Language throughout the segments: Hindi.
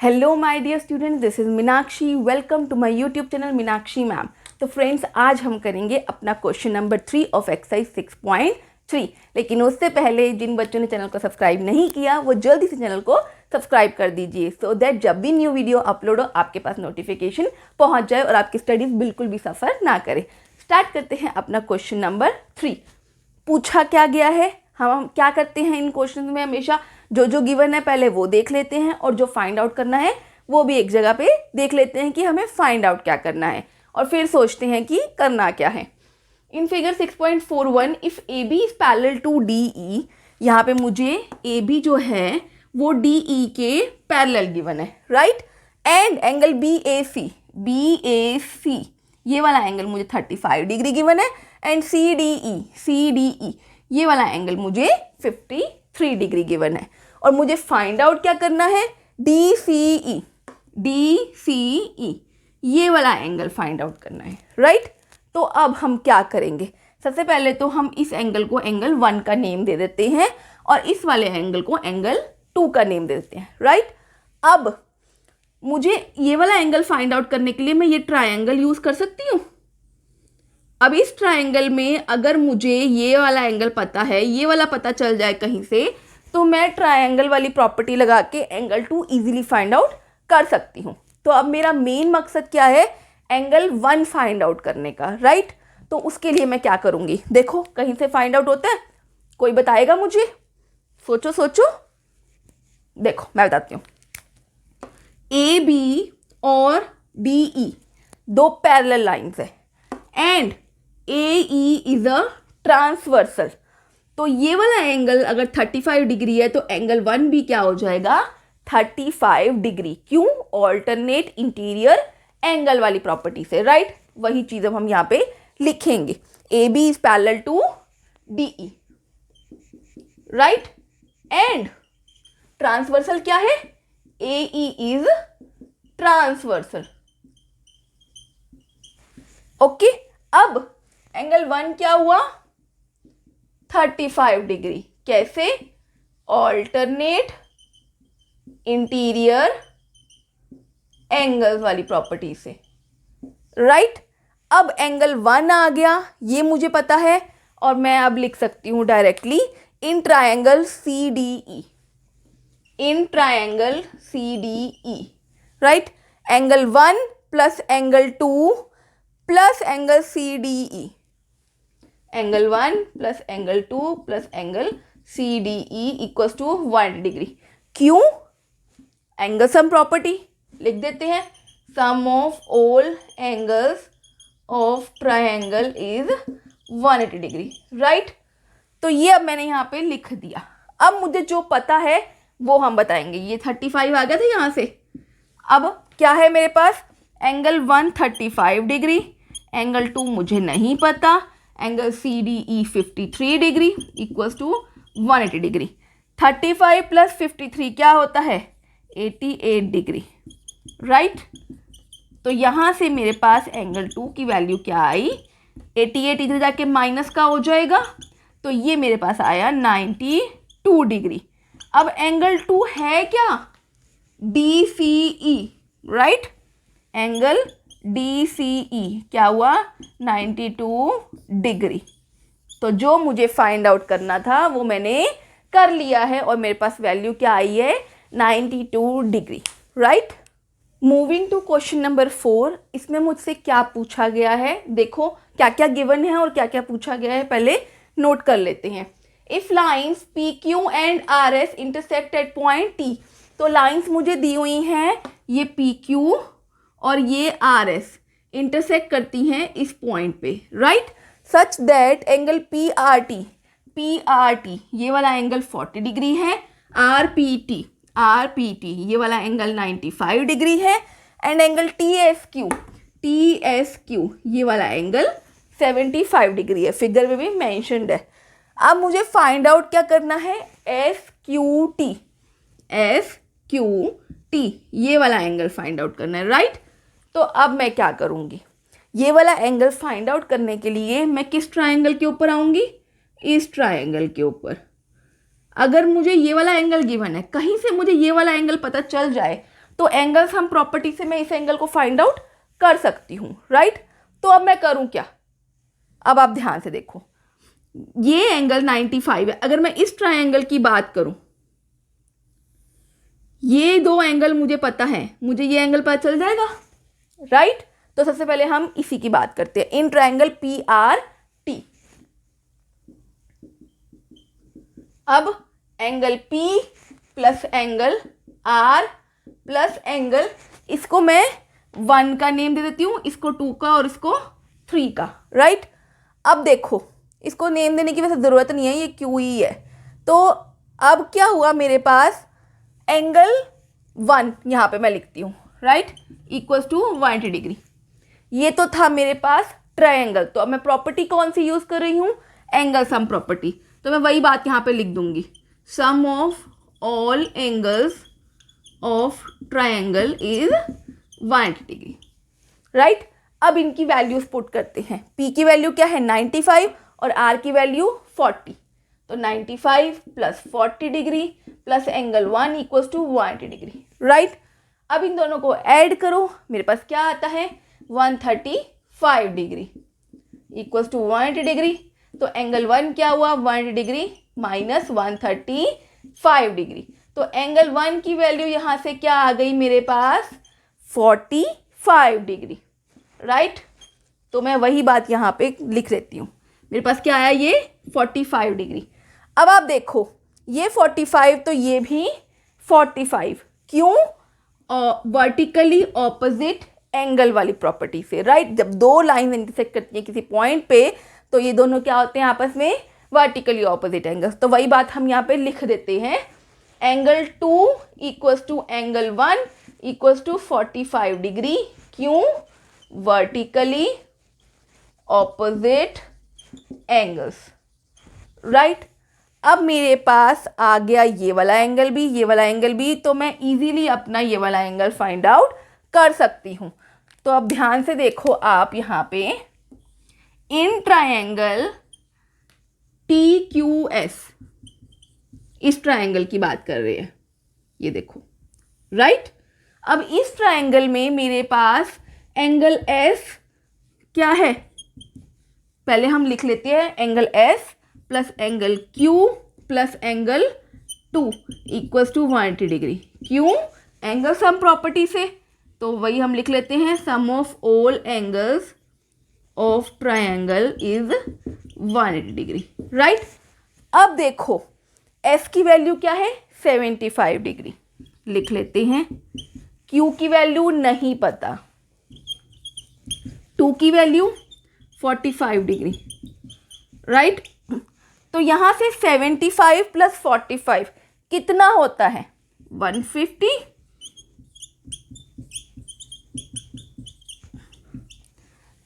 Hello my dear student, this is Meenakshi. Welcome to my YouTube channel Meenakshi ma'am. तो फ्रेंड्स, आज हम करेंगे अपना क्वेश्चन नंबर 3 ऑफ एक्सरसाइज 6.3। लेकिन उससे पहले जिन बच्चों ने चैनल को सब्सक्राइब नहीं किया वो जल्दी से चैनल को सब्सक्राइब कर दीजिए, सो दैट जब भी न्यू वीडियो अपलोड हो आपके पास नोटिफिकेशन पहुंच जाए और आपकी स्टडीज़ बिल्कुल भी सफ़र ना करे। स्टार्ट करते हैं अपना क्वेश्चन नंबर 3। पूछा क्या गया है, हम क्या करते हैं इन क्वेश्चन में, हमेशा जो गिवन है पहले वो देख लेते हैं और जो फाइंड आउट करना है वो भी एक जगह पे देख लेते हैं कि हमें फाइंड आउट क्या करना है और फिर सोचते हैं कि करना क्या है। In figure 6.41 if A B is parallel to D E, यहाँ पे मुझे ए बी जो है वो डी ई के पैरेलल गिवन है, राइट। एंड एंगल बी ए सी ये वाला एंगल मुझे 35 डिग्री गिवन है। एंड सी डी ई ये वाला एंगल मुझे 53 डिग्री गिवन है। और मुझे फाइंड आउट क्या करना है, डी सी ई ये वाला एंगल फाइंड आउट करना है, राइट। तो अब हम क्या करेंगे, सबसे पहले तो हम इस एंगल को एंगल 1 का नेम दे देते हैं और इस वाले एंगल को एंगल 2 का नेम दे देते हैं, राइट। अब मुझे ये वाला एंगल फाइंड आउट करने के लिए मैं ये ट्रायंगल यूज़ कर सकती हूँ। अब इस ट्रायंगल में अगर मुझे ये वाला एंगल पता है, ये वाला पता चल जाए कहीं से, तो मैं ट्रायंगल वाली प्रॉपर्टी लगा के एंगल 2 इजीली फाइंड आउट कर सकती हूँ। तो अब मेरा मेन मकसद क्या है, एंगल 1 फाइंड आउट करने का, राइट। तो उसके लिए मैं क्या करूँगी, देखो कहीं से फाइंड आउट होता है, कोई बताएगा मुझे? सोचो, देखो मैं बताती हूँ। ए बी और डी ई दो पैरेलल लाइंस है and A E is a transversal. तो ये वाला एंगल अगर 35 डिग्री है तो एंगल 1 भी क्या हो जाएगा, 35 डिग्री। क्यों? ऑल्टरनेट इंटीरियर एंगल वाली प्रॉपर्टी से, राइट। वही चीज़ अब हम यहाँ पे लिखेंगे, A B is parallel to D E, right. And transversal क्या है, A E is transversal, okay. अब एंगल 1 क्या हुआ, 35 डिग्री। कैसे? ऑल्टरनेट इंटीरियर एंगल्स वाली प्रॉपर्टी से, राइट। अब एंगल 1 आ गया, ये मुझे पता है और मैं अब लिख सकती हूँ directly in triangle C D E, right. Angle 1 plus angle 2 plus angle C D E, angle 1 plus angle 2 plus angle C D E equals to 180 degree. क्यों? एंगल सम प्रॉपर्टी लिख देते हैं, sum of all angles of triangle is 180 degree, right. तो ये अब मैंने यहाँ पे लिख दिया। अब मुझे जो पता है वो हम बताएंगे। ये 35 आ गया था यहाँ से। अब क्या है मेरे पास, एंगल 1 35 डिग्री, एंगल 2 मुझे नहीं पता, angle C D E 53 degree equals to 180 degree. 35 plus 53 क्या होता है, 88 डिग्री, राइट। तो यहाँ से मेरे पास एंगल 2 की वैल्यू क्या आई, 88 इधर जाके माइनस का हो जाएगा, तो ये मेरे पास आया 92 डिग्री। अब एंगल 2 है क्या, डी सी ई, राइट। एंगल डी सी ई क्या हुआ, 92 डिग्री। तो जो मुझे फाइंड आउट करना था वो मैंने कर लिया है और मेरे पास वैल्यू क्या आई है, 92 degree, right. Moving to question number 4। इसमें मुझसे क्या पूछा गया है, देखो क्या क्या गिवन है और क्या क्या पूछा गया है, पहले नोट कर लेते हैं। If lines P Q and R S intersect at point T, तो लाइन्स मुझे दी हुई हैं, ये पी क्यू और ये आर एस इंटरसेक्ट करती हैं इस पॉइंट पे, right. Such that angle P R T ये वाला एंगल 40 डिग्री है, आर पी टी ये वाला एंगल 95 डिग्री है। And angle T S Q ये वाला एंगल 75 डिग्री है, फिगर में भी मैंशनड है। अब मुझे फाइंड आउट क्या करना है, एस क्यू टी ये वाला एंगल फाइंड आउट करना है, राइट। तो अब मैं क्या करूँगी, ये वाला एंगल फाइंड आउट करने के लिए मैं किस ट्रायंगल के ऊपर आऊँगी, इस ट्रायंगल के ऊपर। अगर मुझे ये वाला एंगल गिवन है, कहीं से मुझे ये वाला एंगल पता चल जाए तो एंगल्स हम प्रॉपर्टी से मैं इस एंगल को फाइंड आउट कर सकती हूँ, राइट। तो अब मैं करूँ क्या, अब आप ध्यान से देखो, ये एंगल 95 है। अगर मैं इस ट्रायंगल की बात करूं, ये दो एंगल मुझे पता है, मुझे ये एंगल पता चल जाएगा, राइट। तो सबसे पहले हम इसी की बात करते हैं, in triangle P R T. अब angle P plus angle R plus angle, इसको मैं 1 का नेम दे देती हूँ, इसको 2 का और इसको 3 का, राइट। अब देखो, इसको नेम देने की वैसे ज़रूरत नहीं है, ये QE है। तो अब क्या हुआ मेरे पास, एंगल 1 यहाँ पे मैं लिखती हूँ, राइट, इक्वल्स टू 180 डिग्री। ये तो था मेरे पास ट्रायंगल। तो अब मैं प्रॉपर्टी कौन सी यूज़ कर रही हूँ, एंगल सम प्रॉपर्टी। तो मैं वही बात यहाँ पे लिख दूंगी, sum of all angles of triangle is 180 degree, right. अब इनकी वैल्यूज पुट करते हैं। P की वैल्यू क्या है 95 और R की वैल्यू 40। तो 95 plus 40 degree plus angle 1 equals to 180 degree, right. अब इन दोनों को ऐड करो, मेरे पास क्या आता है 135 डिग्री इक्वल्स टू 180 डिग्री। तो एंगल 1 क्या हुआ 180 डिग्री माइनस 135 डिग्री। तो एंगल 1 की वैल्यू यहाँ से क्या आ गई मेरे पास 45 डिग्री, राइट। तो मैं वही बात यहाँ पे लिख लेती हूँ, मेरे पास क्या आया ये 45 डिग्री। अब आप देखो, ये 45 तो ये भी 45, क्यों, वर्टिकली ऑपोजिट एंगल वाली प्रॉपर्टी से, राइट। जब दो लाइन इंटरसेक्ट करती है किसी पॉइंट पे, तो ये दोनों क्या होते हैं आपस में वर्टिकली ऑपोजिट एंगल्स। तो वही बात हम यहाँ पे लिख देते हैं, angle 2 equals to angle 1 equals to 45 degree, क्यों, वर्टिकली ऑपोजिट एंगल्स, राइट। अब मेरे पास आ गया ये वाला एंगल भी, ये वाला एंगल भी, तो मैं इजीली अपना ये वाला एंगल फाइंड आउट कर सकती हूँ। तो अब ध्यान से देखो आप यहाँ पे, इन ट्रायंगल TQS, इस ट्रायंगल की बात कर रहे हैं, ये देखो, राइट। अब इस ट्रायंगल में मेरे पास एंगल S क्या है, पहले हम लिख लेते हैं, angle S plus angle Q plus angle 2 equals to 180 degree, क्यों, एंगल सम प्रॉपर्टी से। तो वही हम लिख लेते हैं, sum of all angles of triangle is 180 degree, right. अब देखो S की वैल्यू क्या है 75 डिग्री, लिख लेते हैं। Q की वैल्यू नहीं पता, 2 की वैल्यू 45 डिग्री, राइट। तो यहाँ से 75 प्लस 45 कितना होता है 150,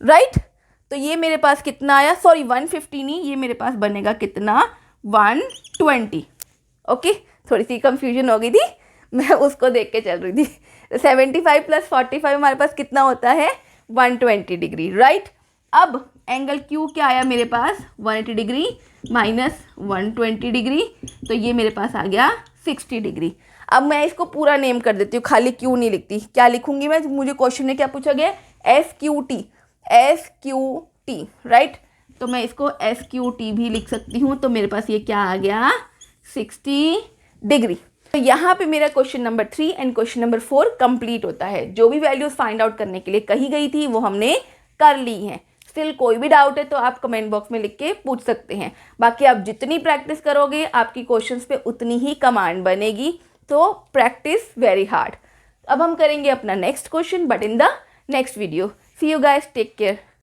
राइट। तो ये मेरे पास कितना आया, सॉरी 150 नहीं, ये मेरे पास बनेगा कितना 120। ओके, थोड़ी सी कंफ्यूजन हो गई थी, मैं उसको देख के चल रही थी। 75 प्लस 45 हमारे पास कितना होता है 120 डिग्री, राइट। अब एंगल Q क्या आया मेरे पास 180 डिग्री माइनस 120 डिग्री, तो ये मेरे पास आ गया 60 डिग्री। अब मैं इसको पूरा नेम कर देती हूँ, खाली Q नहीं लिखती। क्या लिखूंगी मैं, मुझे क्वेश्चन में क्या पूछा गया, SQT, राइट। तो मैं इसको SQT भी लिख सकती हूँ। तो मेरे पास ये क्या आ गया 60 डिग्री। तो यहाँ पे मेरा question number 3 and question number 4 complete होता है। जो भी वैल्यूज फाइंड आउट करने के लिए कही गई थी वो हमने कर ली हैं। स्टिल कोई भी डाउट है तो आप कमेंट बॉक्स में लिख के पूछ सकते हैं। बाकी आप जितनी प्रैक्टिस करोगे आपकी क्वेश्चंस पे उतनी ही कमांड बनेगी। तो प्रैक्टिस वेरी हार्ड। अब हम करेंगे अपना next question but in the next video. See you guys, take care.